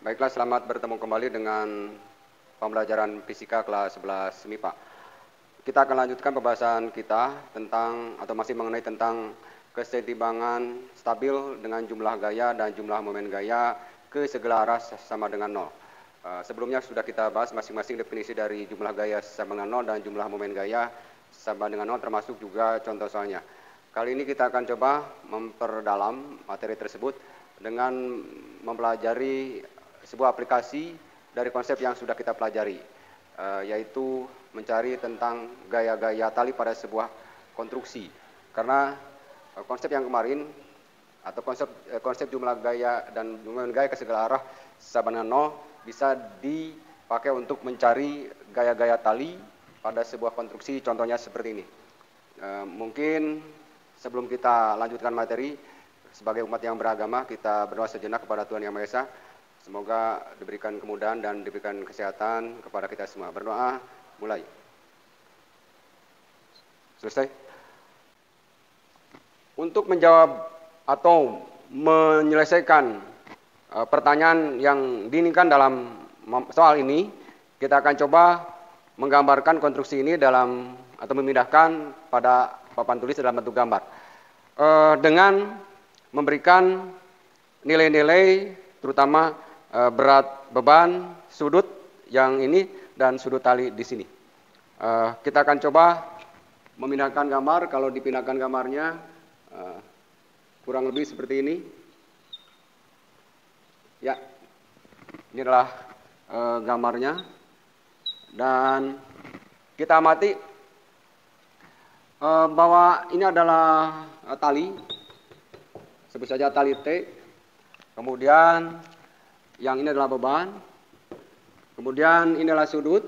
Baiklah, selamat bertemu kembali dengan pembelajaran fisika kelas 11 MIPA. Kita akan lanjutkan pembahasan kita tentang atau masih mengenai tentang kesetimbangan stabil dengan jumlah gaya dan jumlah momen gaya ke segala arah sama dengan 0. Sebelumnya sudah kita bahas masing-masing definisi dari jumlah gaya sama dengan 0 dan jumlah momen gaya sama dengan 0, termasuk juga contoh soalnya. Kali ini kita akan coba memperdalam materi tersebut dengan mempelajari sebuah aplikasi dari konsep yang sudah kita pelajari, yaitu mencari tentang gaya-gaya tali pada sebuah konstruksi. Karena konsep yang kemarin atau konsep jumlah gaya dan jumlah gaya ke segala arah sama dengan 0 bisa dipakai untuk mencari gaya-gaya tali pada sebuah konstruksi, contohnya seperti ini. Mungkin sebelum kita lanjutkan materi, sebagai umat yang beragama, kita berdoa sejenak kepada Tuhan Yang Maha Esa. Semoga diberikan kemudahan dan diberikan kesehatan kepada kita semua. Berdoa, mulai. Selesai? Untuk menjawab atau menyelesaikan pertanyaan yang diinginkan dalam soal ini, kita akan coba menggambarkan konstruksi ini dalam atau memindahkan pada papan tulis dalam bentuk gambar. Dengan memberikan nilai-nilai terutama berat beban, sudut yang ini, dan sudut tali di sini. Kita akan coba memindahkan gambar. Kalau dipindahkan gambarnya kurang lebih seperti ini. Ya, ini adalah gambarnya. Dan kita amati bahwa ini adalah tali, sebut saja tali T. Kemudian yang ini adalah beban, kemudian ini adalah sudut,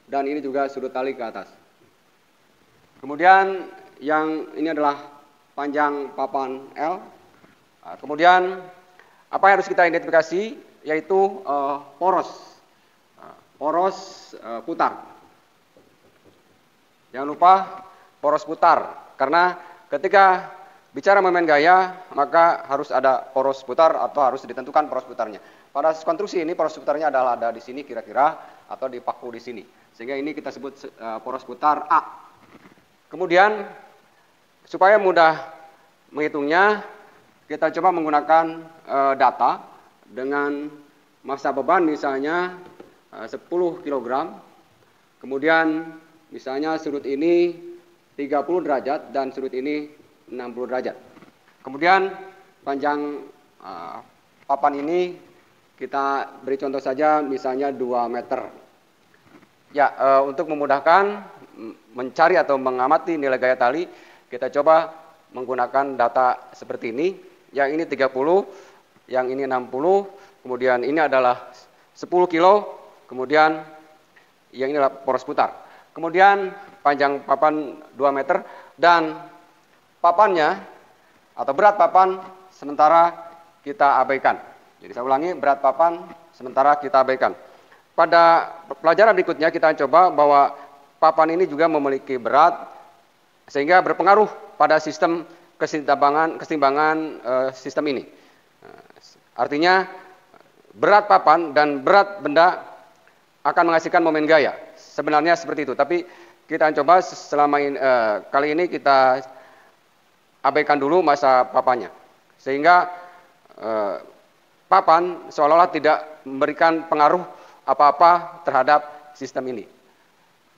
dan ini juga sudut tali ke atas. Kemudian yang ini adalah panjang papan L. Kemudian apa yang harus kita identifikasi, yaitu poros putar. Jangan lupa poros putar, karena ketika bicara momen gaya, maka harus ada poros putar atau harus ditentukan poros putarnya. Pada konstruksi ini poros putarnya adalah ada di sini kira-kira, atau di paku di sini. Sehingga ini kita sebut poros putar A. Kemudian supaya mudah menghitungnya, kita coba menggunakan data dengan massa beban misalnya 10 kg. Kemudian misalnya sudut ini 30 derajat dan sudut ini 60 derajat. Kemudian panjang papan ini kita beri contoh saja misalnya 2 meter. Ya, untuk memudahkan mencari atau mengamati nilai gaya tali, kita coba menggunakan data seperti ini. Yang ini 30, yang ini 60, kemudian ini adalah 10 kilo, kemudian yang ini adalah poros putar. Kemudian panjang papan 2 meter dan papannya atau berat papan sementara kita abaikan. Jadi saya ulangi, berat papan sementara kita abaikan. Pada pelajaran berikutnya kita coba bahwa papan ini juga memiliki berat, sehingga berpengaruh pada sistem kesetimbangan sistem ini. Artinya berat papan dan berat benda akan menghasilkan momen gaya. Sebenarnya seperti itu, tapi kita coba kali ini kita abaikan dulu massa papannya, sehingga papan seolah-olah tidak memberikan pengaruh apa-apa terhadap sistem ini.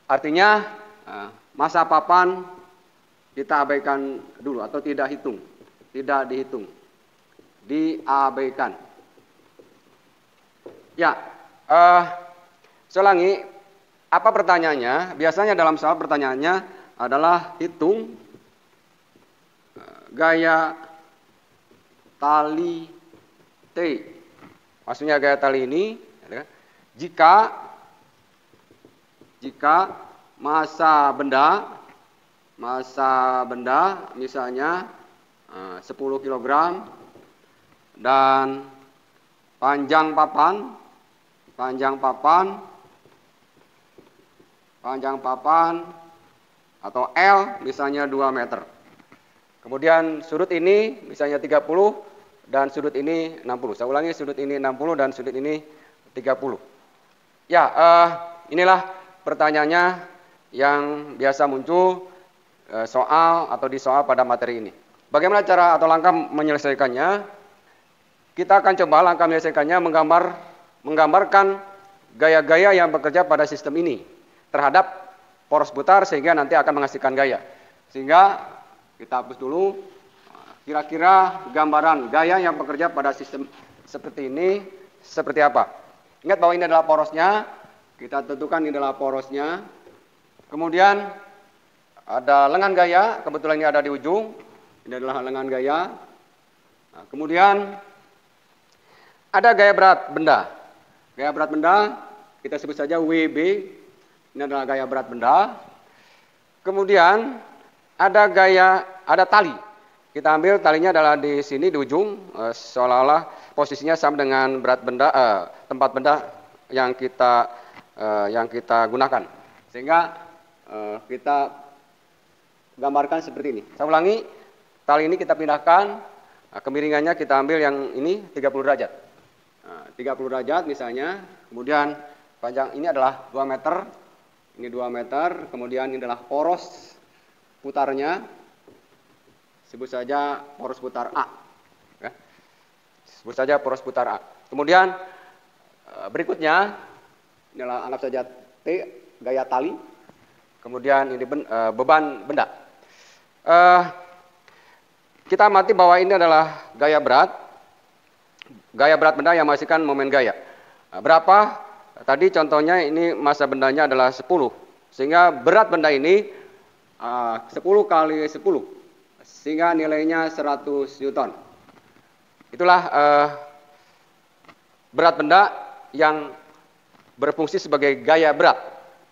Artinya massa papan kita abaikan dulu atau tidak dihitung, diabaikan. Ya, saya ulangi, apa pertanyaannya? Biasanya dalam soal pertanyaannya adalah hitung gaya tali T. Maksudnya gaya tali ini, jika massa benda misalnya 10 kg dan panjang papan atau L misalnya 2 meter. Kemudian sudut ini misalnya 30 dan sudut ini 60. Saya ulangi, sudut ini 60 dan sudut ini 30. Ya, inilah pertanyaannya yang biasa muncul soal atau di soal pada materi ini. Bagaimana cara atau langkah menyelesaikannya? Kita akan coba langkah menyelesaikannya menggambarkan gaya-gaya yang bekerja pada sistem ini terhadap poros putar sehingga nanti akan menghasilkan gaya. Sehingga kita hapus dulu. Kira-kira gambaran gaya yang bekerja pada sistem seperti ini seperti apa? Ingat bahwa ini adalah porosnya. Kita tentukan ini adalah porosnya. Kemudian ada lengan gaya. Kebetulan ini ada di ujung. Ini adalah lengan gaya. Nah, kemudian ada gaya berat benda. Gaya berat benda kita sebut saja WB. Ini adalah gaya berat benda. Kemudian ada tali. Kita ambil talinya adalah di sini di ujung, seolah-olah posisinya sama dengan berat benda, tempat benda yang kita gunakan. Sehingga kita gambarkan seperti ini. Saya ulangi, tali ini kita pindahkan, kemiringannya kita ambil yang ini 30 derajat. 30 derajat misalnya, kemudian panjang ini adalah 2 meter, ini 2 meter, kemudian ini adalah poros putarnya. Sebut saja poros putar A. Ya. Sebut saja poros putar A. Kemudian berikutnya, inilah anggap saja T, gaya tali. Kemudian ini beban benda. Kita amati bahwa ini adalah gaya berat. Gaya berat benda yang menghasilkan momen gaya. Berapa? Tadi contohnya ini massa bendanya adalah 10. Sehingga berat benda ini 10 kali 10. Sehingga nilainya 100 Newton. Itulah berat benda yang berfungsi sebagai gaya berat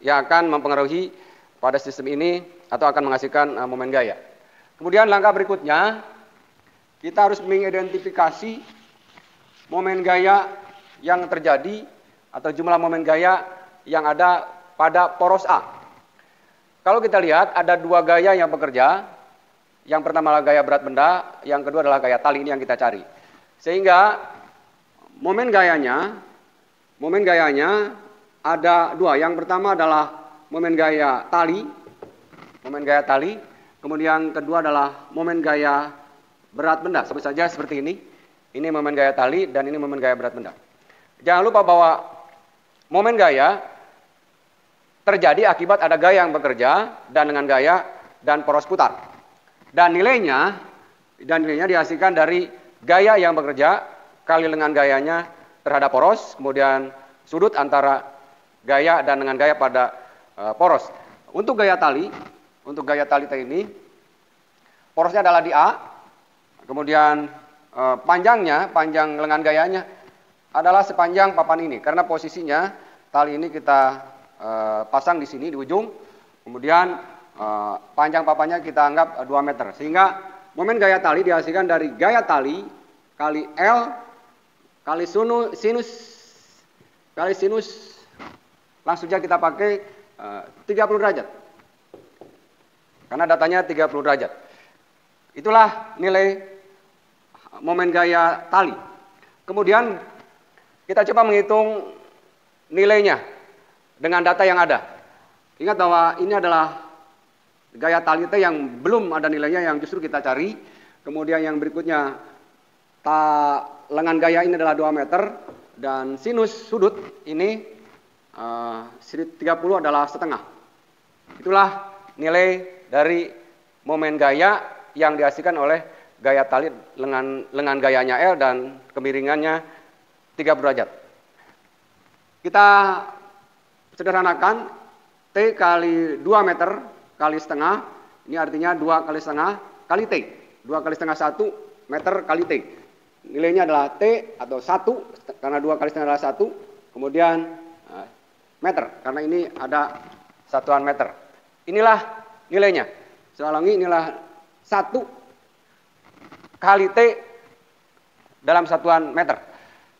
yang akan mempengaruhi pada sistem ini atau akan menghasilkan momen gaya. Kemudian langkah berikutnya, kita harus mengidentifikasi momen gaya yang terjadi atau jumlah momen gaya yang ada pada poros A. Kalau kita lihat ada 2 gaya yang bekerja. Yang pertama adalah gaya berat benda, yang kedua adalah gaya tali ini yang kita cari. Sehingga momen gayanya ada 2. Yang pertama adalah momen gaya tali, kemudian kedua adalah momen gaya berat benda. Sebut saja seperti ini. Ini momen gaya tali dan ini momen gaya berat benda. Jangan lupa bahwa momen gaya terjadi akibat ada gaya yang bekerja dan dengan gaya dan poros putar. Dan nilainya dihasilkan dari gaya yang bekerja kali dengan gayanya terhadap poros, kemudian sudut antara gaya dan dengan gaya pada poros. Untuk gaya tali ini, porosnya adalah di A, kemudian panjang lengan gayanya adalah sepanjang papan ini, karena posisinya tali ini kita pasang di sini di ujung, kemudian panjang papannya kita anggap 2 meter. Sehingga momen gaya tali dihasilkan dari gaya tali kali L kali sinus langsung saja kita pakai 30 derajat. Karena datanya 30 derajat. Itulah nilai momen gaya tali. Kemudian kita coba menghitung nilainya dengan data yang ada. Ingat bahwa ini adalah gaya tali T yang belum ada nilainya yang justru kita cari. Kemudian yang berikutnya lengan gaya ini adalah 2 meter dan sinus sudut ini 30 adalah setengah. Itulah nilai dari momen gaya yang dihasilkan oleh gaya tali lengan gayanya L dan kemiringannya 30 derajat. Kita sederhanakan T kali 2 meter kali setengah, ini artinya 2 kali setengah kali T. 2 kali setengah 1 meter kali T. Nilainya adalah T atau 1, karena 2 kali setengah adalah 1. Kemudian meter, karena ini ada satuan meter. Inilah nilainya. Saya ulangi, inilah 1 kali T dalam satuan meter.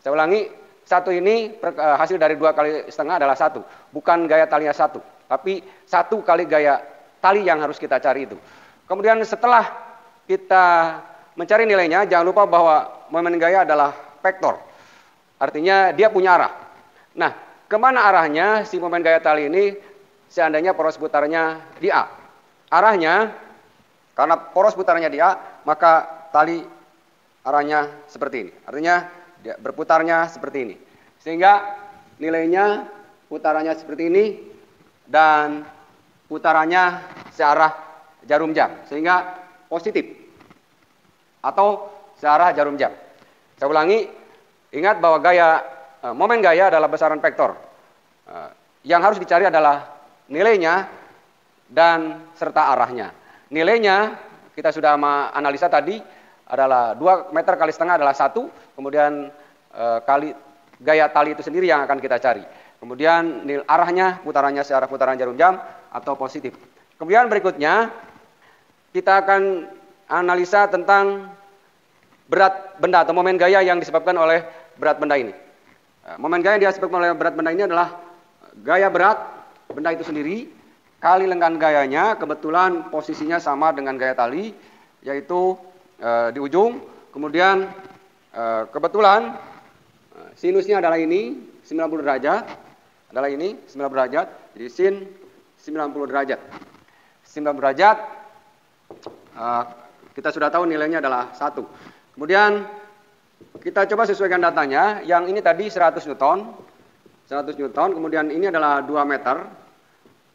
Saya ulangi, 1 ini hasil dari 2 kali setengah adalah 1. Bukan gaya talinya 1, tapi 1 kali gaya tali yang harus kita cari itu. Kemudian setelah kita mencari nilainya, jangan lupa bahwa momen gaya adalah vektor. Artinya dia punya arah. Nah, kemana arahnya si momen gaya tali ini seandainya poros putarnya di A? Arahnya, karena poros putarnya di A, maka tali arahnya seperti ini. Artinya dia berputarnya seperti ini. Sehingga nilainya putarannya seperti ini dan putarannya searah jarum jam. Sehingga positif atau searah jarum jam. Saya ulangi, ingat bahwa momen gaya adalah besaran vektor. Yang harus dicari adalah nilainya dan serta arahnya. Nilainya kita sudah analisa tadi adalah 2 meter kali setengah adalah 1, kemudian kali gaya tali itu sendiri yang akan kita cari. Kemudian arahnya putarannya searah putaran jarum jam atau positif. Kemudian berikutnya kita akan analisa tentang berat benda atau momen gaya yang disebabkan oleh berat benda ini. Momen gaya yang disebabkan oleh berat benda ini adalah gaya berat benda itu sendiri kali lenggan gayanya, kebetulan posisinya sama dengan gaya tali, yaitu di ujung. Kemudian kebetulan sinusnya adalah ini 90 derajat, adalah ini 90 derajat, jadi sin 90 derajat. 90 derajat kita sudah tahu nilainya adalah 1. Kemudian kita coba sesuaikan datanya. Yang ini tadi 100 Newton, 100 Newton, kemudian ini adalah 2 meter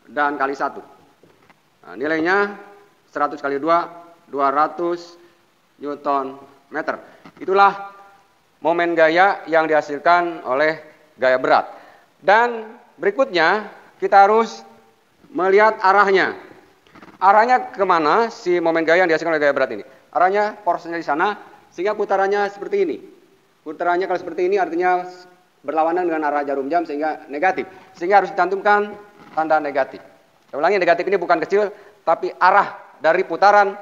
dan kali 1. Nah, nilainya 100 kali 2, 200 Newton meter. Itulah momen gaya yang dihasilkan oleh gaya berat. Dan berikutnya kita harus melihat arahnya. Arahnya kemana si momen gaya yang dihasilkan oleh gaya berat ini? Arahnya porosnya di sana, sehingga putarannya seperti ini. Putarannya kalau seperti ini artinya berlawanan dengan arah jarum jam sehingga negatif. Sehingga harus dicantumkan tanda negatif. Saya ulangi, negatif ini bukan kecil, tapi arah dari putaran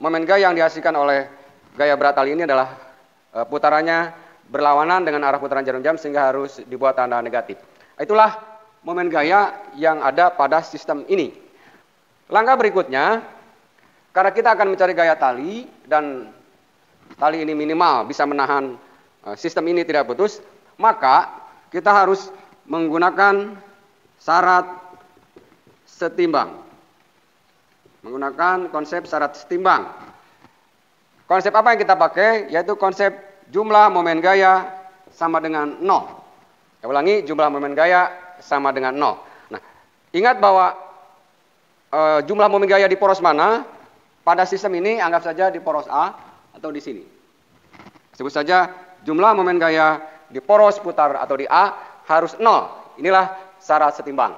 momen gaya yang dihasilkan oleh gaya berat tali ini adalah putarannya berlawanan dengan arah putaran jarum jam sehingga harus dibuat tanda negatif. Itulah momen gaya yang ada pada sistem ini. Langkah berikutnya, karena kita akan mencari gaya tali dan tali ini minimal bisa menahan sistem ini tidak putus, maka kita harus menggunakan syarat setimbang. Menggunakan konsep syarat setimbang. Konsep apa yang kita pakai? Yaitu konsep jumlah momen gaya sama dengan 0. Saya ulangi, jumlah momen gaya sama dengan 0. Nah, ingat bahwa jumlah momen gaya di poros mana? Pada sistem ini anggap saja di poros A atau di sini. Sebut saja jumlah momen gaya di poros putar atau di A harus 0. Inilah syarat setimbang.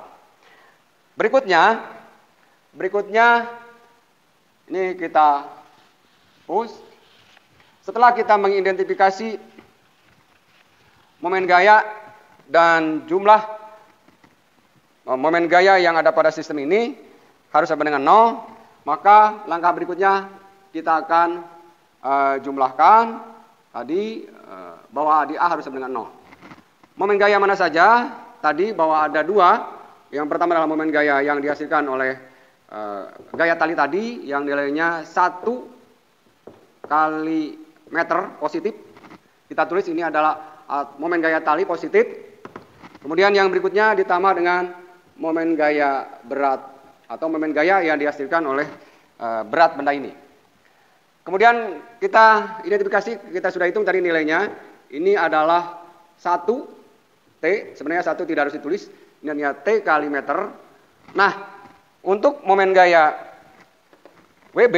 Berikutnya ini kita push. Setelah kita mengidentifikasi momen gaya dan jumlah momen gaya yang ada pada sistem ini harus sama dengan 0, maka langkah berikutnya kita akan jumlahkan tadi bahwa di A harus sama dengan 0. Momen gaya mana saja? Tadi bahwa ada 2. Yang pertama adalah momen gaya yang dihasilkan oleh gaya tali tadi yang nilainya 1 kali meter positif. Kita tulis ini adalah momen gaya tali positif. Kemudian yang berikutnya ditambah dengan momen gaya berat atau momen gaya yang dihasilkan oleh berat benda ini. Kemudian kita identifikasi, kita sudah hitung tadi nilainya. Ini adalah 1 T, sebenarnya 1 tidak harus ditulis, ini hanya T kali meter. Nah, untuk momen gaya WB,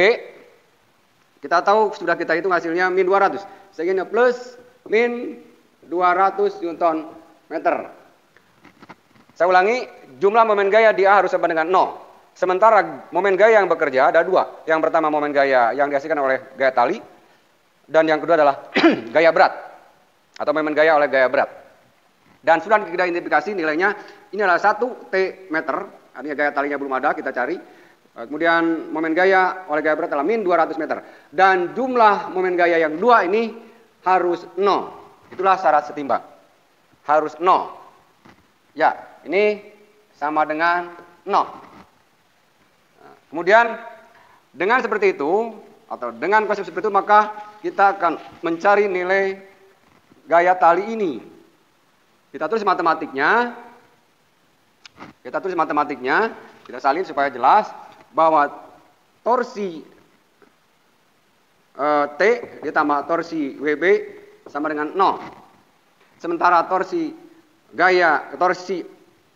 kita tahu sudah kita hitung hasilnya min 200. Sehingga plus min 200 Newton meter. Saya ulangi, jumlah momen gaya di A harus sama dengan 0. Sementara momen gaya yang bekerja ada 2. Yang pertama momen gaya yang dihasilkan oleh gaya tali. Dan yang kedua adalah gaya berat. Atau momen gaya oleh gaya berat. Dan sudah kita identifikasi nilainya. Ini adalah 1 T meter. Artinya gaya talinya belum ada, kita cari. Kemudian momen gaya oleh gaya berat adalah min 200 meter. Dan jumlah momen gaya yang 2 ini harus 0. Itulah syarat setimbang. Harus 0. Ya, ini sama dengan 0. Kemudian dengan seperti itu atau dengan konsep seperti itu, maka kita akan mencari nilai gaya tali ini. Kita tulis matematiknya, kita salin supaya jelas bahwa torsi T ditambah torsi WB sama dengan 0. Sementara torsi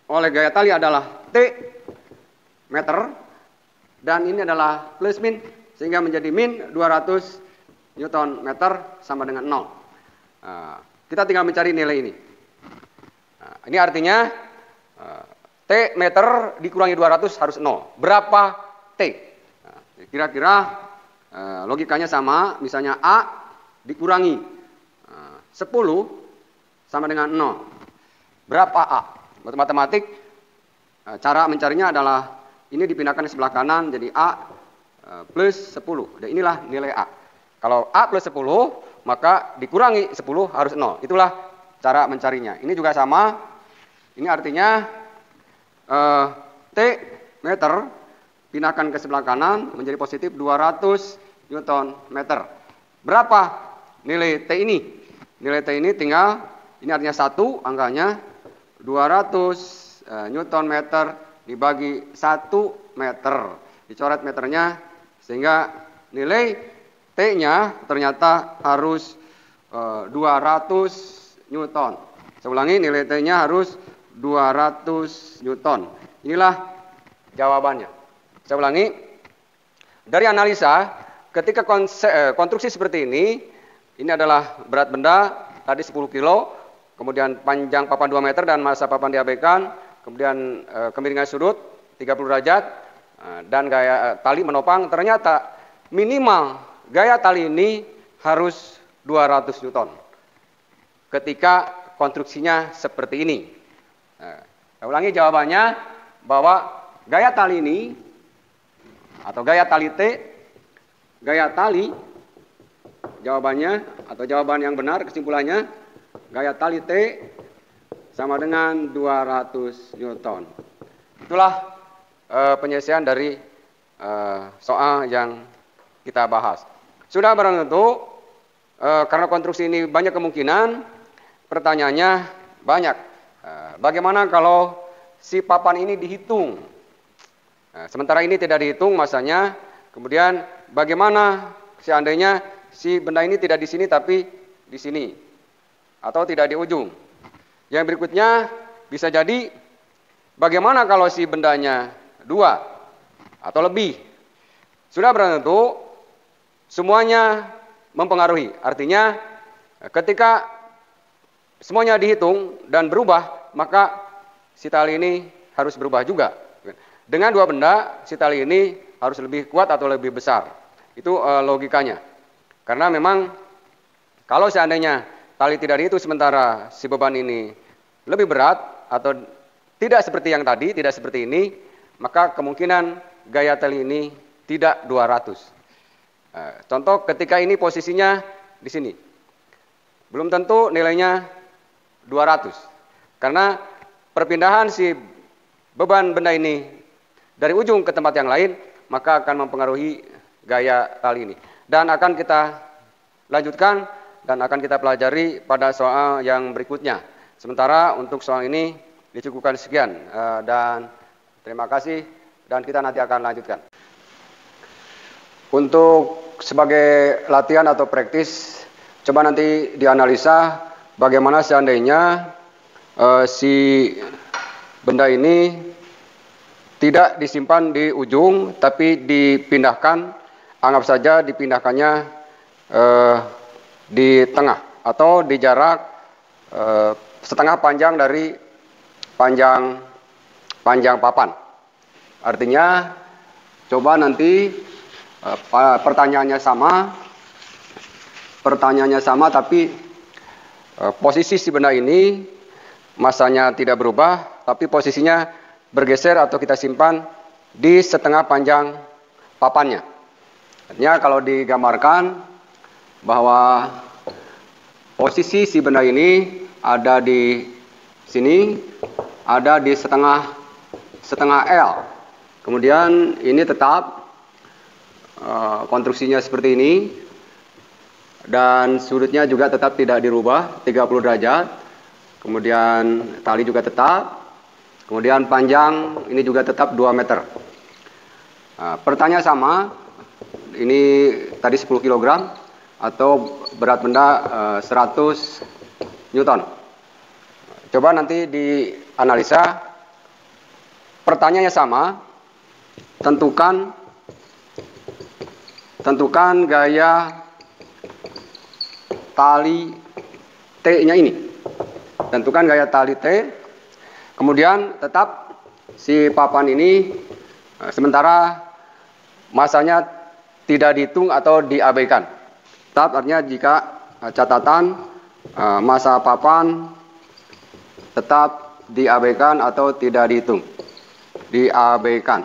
oleh gaya tali adalah T meter, dan ini adalah plus min, sehingga menjadi min 200 Newton meter sama dengan 0. Kita tinggal mencari nilai ini. Ini artinya T meter dikurangi 200 harus 0. Berapa T? Kira-kira logikanya sama, misalnya A dikurangi 10 sama dengan 0. Berapa A? Buat matematik, cara mencarinya adalah ini dipindahkan ke sebelah kanan, jadi A plus 10. Dan inilah nilai A. Kalau A plus 10, maka dikurangi 10 harus 0. Itulah cara mencarinya. Ini juga sama. Ini artinya T meter pindahkan ke sebelah kanan menjadi positif 200 Newton meter. Berapa nilai T ini? Nilai T ini tinggal, ini artinya 1 angkanya, 200 Newton meter dibagi 1 meter. Dicoret meternya, sehingga nilai T-nya ternyata harus 200 Newton. Saya ulangi, nilai T-nya harus 200 Newton. Inilah jawabannya. Saya ulangi, dari analisa, ketika konstruksi seperti ini adalah berat benda, tadi 10 kilo, kemudian panjang papan 2 meter dan massa papan diabaikan, kemudian kemiringan sudut 30 derajat, dan gaya tali menopang, ternyata minimal gaya tali ini harus 200 Newton. Ketika konstruksinya seperti ini. Saya ulangi jawabannya, bahwa gaya tali ini, atau gaya tali T, gaya tali, jawabannya atau jawaban yang benar kesimpulannya, gaya tali T sama dengan 200 Newton. Itulah penyelesaian dari soal yang kita bahas. Sudah barang tentu, karena konstruksi ini banyak kemungkinan, pertanyaannya banyak. Bagaimana kalau si papan ini dihitung? Sementara ini tidak dihitung masanya, kemudian bagaimana seandainya si benda ini tidak di sini tapi di sini, atau tidak di ujung? Yang berikutnya bisa jadi bagaimana kalau si bendanya 2 atau lebih? Sudah barang tentu semuanya mempengaruhi. Artinya ketika semuanya dihitung dan berubah, maka si tali ini harus berubah juga. Dengan 2 benda, si tali ini harus lebih kuat atau lebih besar. Itu logikanya. Karena memang kalau seandainya tali tidak dihitung sementara si beban ini lebih berat atau tidak seperti yang tadi, tidak seperti ini, maka kemungkinan gaya tali ini tidak 200. Contoh ketika ini posisinya di sini. Belum tentu nilainya 200. Karena perpindahan si beban benda ini dari ujung ke tempat yang lain, maka akan mempengaruhi gaya tali ini. Dan akan kita lanjutkan dan akan kita pelajari pada soal yang berikutnya. Sementara untuk soal ini dicukupkan sekian, dan terima kasih, dan kita nanti akan lanjutkan. Untuk sebagai latihan atau praktis, coba nanti dianalisa bagaimana seandainya si benda ini tidak disimpan di ujung, tapi dipindahkan, anggap saja dipindahkannya di tengah atau di jarak setengah panjang dari panjang papan. Artinya, coba nanti pertanyaannya sama, tapi posisi si benda ini masanya tidak berubah, tapi posisinya bergeser atau kita simpan di setengah panjang papannya. Artinya kalau digambarkan bahwa posisi si benda ini ada di sini, ada di setengah L. Kemudian ini tetap konstruksinya seperti ini. Dan sudutnya juga tetap tidak dirubah, 30 derajat. Kemudian tali juga tetap. Kemudian panjang ini juga tetap 2 meter. Pertanyaan sama, ini tadi 10 kg atau berat benda 100 Newton. Coba nanti dianalisa. Pertanyaannya sama, tentukan gaya tali T-nya ini. Tentukan gaya tali T. Kemudian tetap si papan ini sementara masanya tidak dihitung atau diabaikan. Tetap artinya jika catatan masa papan tetap diabaikan atau tidak dihitung. Diabaikan.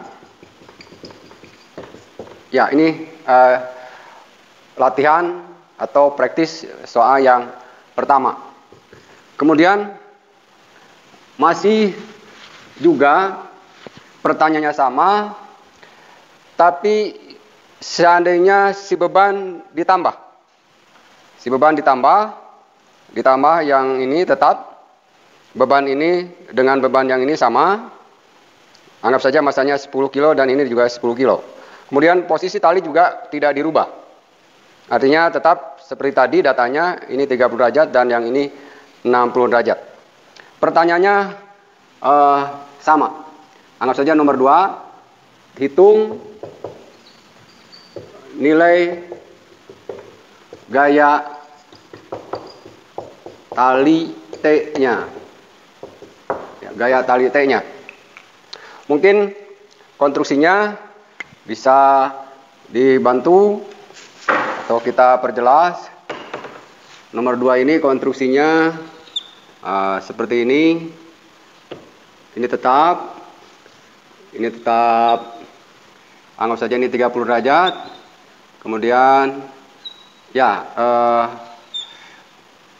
Ya, ini latihan atau praktis soal yang pertama. Kemudian masih juga pertanyaannya sama, tapi seandainya si beban ditambah. Si beban ditambah yang ini tetap, beban ini dengan beban yang ini sama. Anggap saja masanya 10 kilo dan ini juga 10 kilo. Kemudian posisi tali juga tidak dirubah. Artinya tetap seperti tadi datanya ini 30 derajat dan yang ini 60 derajat. Pertanyaannya sama. Anggap saja nomor 2. Hitung nilai gaya tali T-nya. Ya, gaya tali T-nya. Mungkin konstruksinya bisa dibantu atau kita perjelas. Nomor 2 ini konstruksinya seperti ini. Ini tetap anggap saja ini 30 derajat. Kemudian ya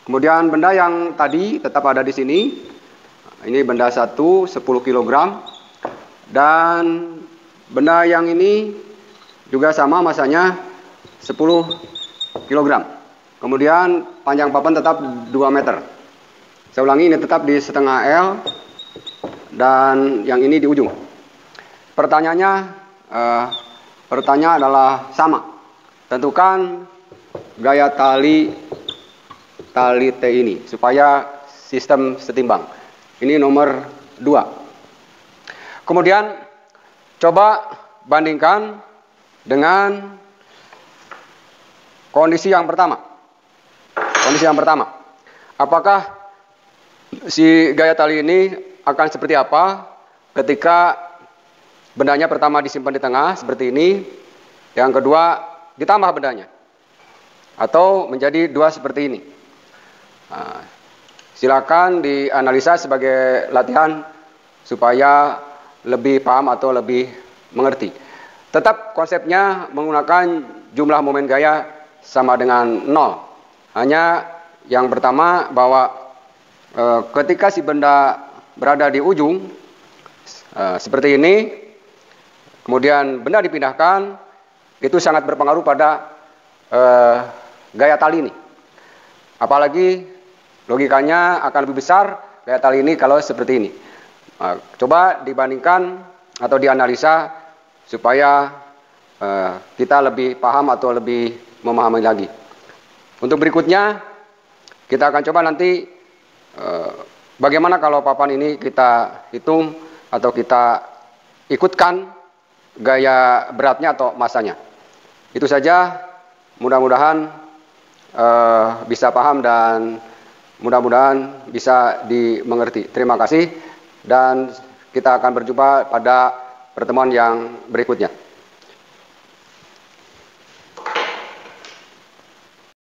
kemudian benda yang tadi tetap ada di sini. Ini benda 10 kg. Dan benda yang ini juga sama masanya 10 kg. Kemudian panjang papan tetap 2 meter. Saya ulangi, ini tetap di setengah L dan yang ini di ujung. Pertanyaannya adalah sama. Tentukan gaya tali T ini supaya sistem setimbang. Ini nomor 2. Kemudian coba bandingkan dengan kondisi yang pertama. Apakah si gaya tali ini akan seperti apa ketika bendanya pertama disimpan di tengah seperti ini, yang kedua ditambah bendanya, atau menjadi 2 seperti ini. Silakan dianalisa sebagai latihan supaya lebih paham atau lebih mengerti. Tetap konsepnya menggunakan jumlah momen gaya sama dengan 0. Hanya yang pertama bahwa ketika si benda berada di ujung seperti ini, kemudian benda dipindahkan, itu sangat berpengaruh pada gaya tali ini. Apalagi logikanya akan lebih besar gaya tali ini kalau seperti ini. Coba dibandingkan atau dianalisa supaya kita lebih paham atau lebih memahami lagi. Untuk berikutnya kita akan coba nanti bagaimana kalau papan ini kita hitung atau kita ikutkan gaya beratnya atau masanya. Itu saja, mudah-mudahan bisa paham dan mudah-mudahan bisa dimengerti. Terima kasih dan kita akan berjumpa pada pertemuan yang berikutnya.